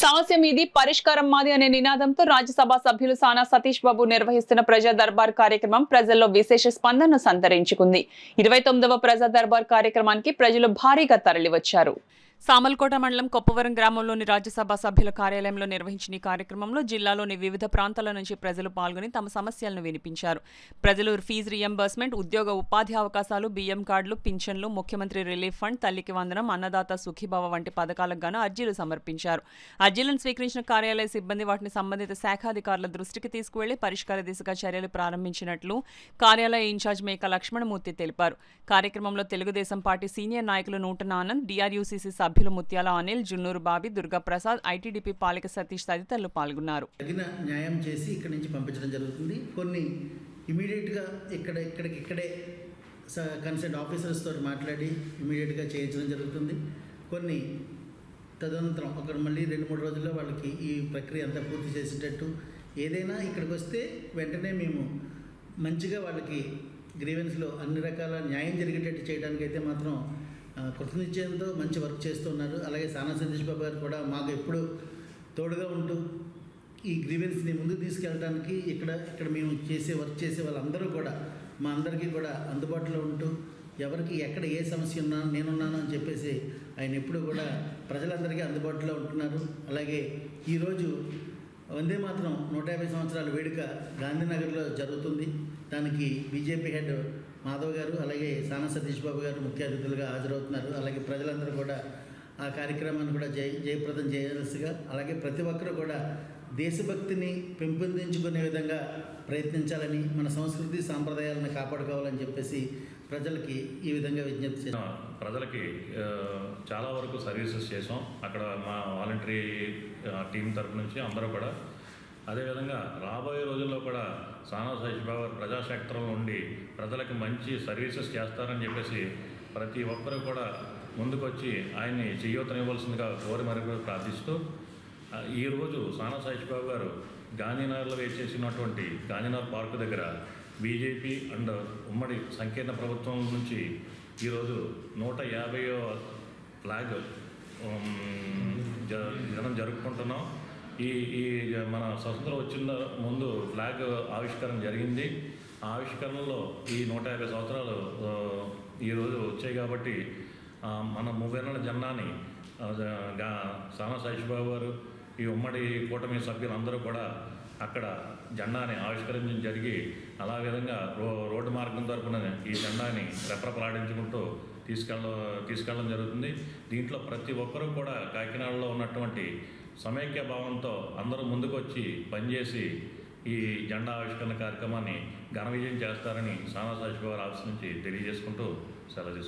సమస్య మీది పరిష్కారం మాది అనే నినాదంతో రాజ్యసభ సభ్యులు సానా సతీష్ బాబు నిర్వహిస్తున్న ప్రజా దర్బార్ కార్యక్రమం ప్రజల్లో విశేష స్పందనను సంతరించుకుంది. 29వ ప్రజా దర్బార్ కార్యక్రమానికి ప్రజలు భారీగా తరలివచ్చారు. సామల్కోట మండలం కొప్పవరం గ్రామంలోని రాజ్యసభ సభ్యుల కార్యాలయంలో నిర్వహించిన ఈ కార్యక్రమంలో జిల్లాలోని వివిధ ప్రాంతాల నుంచి ప్రజలు పాల్గొని తమ సమస్యలను వినిపించారు. ప్రజలు ఫీజు రియంబర్స్మెంట్, ఉద్యోగ ఉపాధి అవకాశాలు, బియ్యం కార్డులు, పింఛన్లు, ముఖ్యమంత్రి రిలీఫ్ ఫండ్, తల్లికి వందనం, అన్నదాత సుఖీభవ వంటి పథకాలకు గాను అర్జీలు సమర్పించారు. అర్జీలను స్వీకరించిన కార్యాలయ సిబ్బంది వాటిని సంబంధిత శాఖాధికారుల దృష్టికి తీసుకువెళ్లి పరిష్కార దిశగా చర్యలు ప్రారంభించినట్లు కార్యాలయ ఇన్ఛార్జ్ మేక లక్ష్మణమూర్తి తెలిపారు. కార్యక్రమంలో తెలుగుదేశం పార్టీ సీనియర్ నాయకులు నూటన ఆనంద్, డిఆర్యూసీసీ సభ్యులు ముత్యాల అనిల్, జున్నూరు బాబి, దుర్గా ప్రసాద్, ఐటీడీపీ పాలిక సతీష్ తదితరులు పాల్గొన్నారు. తగిన న్యాయం చేసి ఇక్కడి నుంచి పంపించడం జరుగుతుంది. కొన్ని ఇమీడియట్గా ఇక్కడే కన్సర్న్ ఆఫీసర్స్తో మాట్లాడి ఇమీడియట్గా చేయించడం జరుగుతుంది. కొన్ని తదనంతరం ఒక మళ్ళీ 2-3 రోజుల్లో వాళ్ళకి ఈ ప్రక్రియ అంతా పూర్తి చేసేటట్టు, ఏదైనా ఇక్కడికి వస్తే వెంటనే మేము మంచిగా వాళ్ళకి గ్రీవెన్స్లో అన్ని రకాల న్యాయం జరిగేటట్టు చేయడానికి అయితే మాత్రం కృతనిశ్చయంతో మంచి వర్క్ చేస్తున్నారు. అలాగే సానా సతీష్ బాబు గారు కూడా మాకు ఎప్పుడు తోడుగా ఉంటూ ఈ గ్రీవెన్స్ని ముందుకు తీసుకెళ్ళడానికి ఇక్కడ మేము వర్క్ చేసే వాళ్ళందరూ కూడా మా అందరికీ కూడా అందుబాటులో ఉంటూ ఎవరికి ఎక్కడ ఏ సమస్య ఉన్నా నేనున్నాను అని చెప్పేసి ఆయన ఎప్పుడు కూడా ప్రజలందరికీ అందుబాటులో ఉంటున్నారు. అలాగే ఈరోజు వందే మాత్రం 150 సంవత్సరాల వేడుక గాంధీనగర్లో జరుగుతుంది. దానికి బీజేపీ హెడ్ మాధవ్ గారు అలాగే సానా సతీష్ బాబు గారు ముఖ్య అతిథులుగా హాజరవుతున్నారు. అలాగే ప్రజలందరూ కూడా ఆ కార్యక్రమాన్ని కూడా జయప్రదం చేయాల్సిగా, అలాగే ప్రతి ఒక్కరూ కూడా దేశభక్తిని పెంపొందించుకునే విధంగా ప్రయత్నించాలని, మన సంస్కృతి సాంప్రదాయాలను కాపాడుకోవాలని చెప్పేసి ప్రజలకి ఈ విధంగా విజ్ఞప్తి చేస్తాం. ప్రజలకి చాలా వరకు సర్వీసెస్ చేసాం. అక్కడ మా వాలంటరీ టీం తరపు నుంచి అందరూ కూడా అదేవిధంగా రాబోయే రోజుల్లో కూడా సానా సతీష్ బాబు ప్రజాక్షేత్రంలో ఉండి ప్రజలకు మంచి సర్వీసెస్ చేస్తారని చెప్పేసి ప్రతి ఒక్కరూ కూడా ముందుకొచ్చి ఆయన్ని చేయూతనివ్వాల్సిందిగా కోరి మరి ప్రార్థిస్తూ, ఈరోజు సానా సతీష్ బాబు గారు గాంధీనగర్లో వేసేసినటువంటి గాంధీనగర్ పార్కు దగ్గర బీజేపీ అండ్ ఉమ్మడి సంకీర్ణ ప్రభుత్వం నుంచి ఈరోజు 150వ ఫ్లాగ్ జనం జరుపుకుంటున్నాం. ఈ మన స్వతంత్రం వచ్చిన ముందు ఫ్లాగ్ ఆవిష్కరణ జరిగింది. ఆ ఆవిష్కరణలో ఈ 150 సంవత్సరాలు ఈరోజు వచ్చాయి కాబట్టి మన మూవేళ్ల జెండాని సానా సతీష్ బాబు గారు, ఈ ఉమ్మడి కూటమి సభ్యులందరూ కూడా అక్కడ జెండాని ఆవిష్కరించడం జరిగి అలా విధంగా రోడ్డు మార్గం తరపున ఈ జెండాని రెపరెపలాడించుకుంటూ తీసుకెళ్ళడం జరుగుతుంది. దీంట్లో ప్రతి ఒక్కరూ కూడా కాకినాడలో ఉన్నటువంటి సమైక్య భావంతో అందరూ ముందుకొచ్చి పనిచేసి ఈ జెండా ఆవిష్కరణ కార్యక్రమాన్ని ఘన విజయం చేస్తారని సానా సతీష్ బాబు ఆఫీస్ నుంచి తెలియజేసుకుంటూ సెలవు తీసుకుంటాం.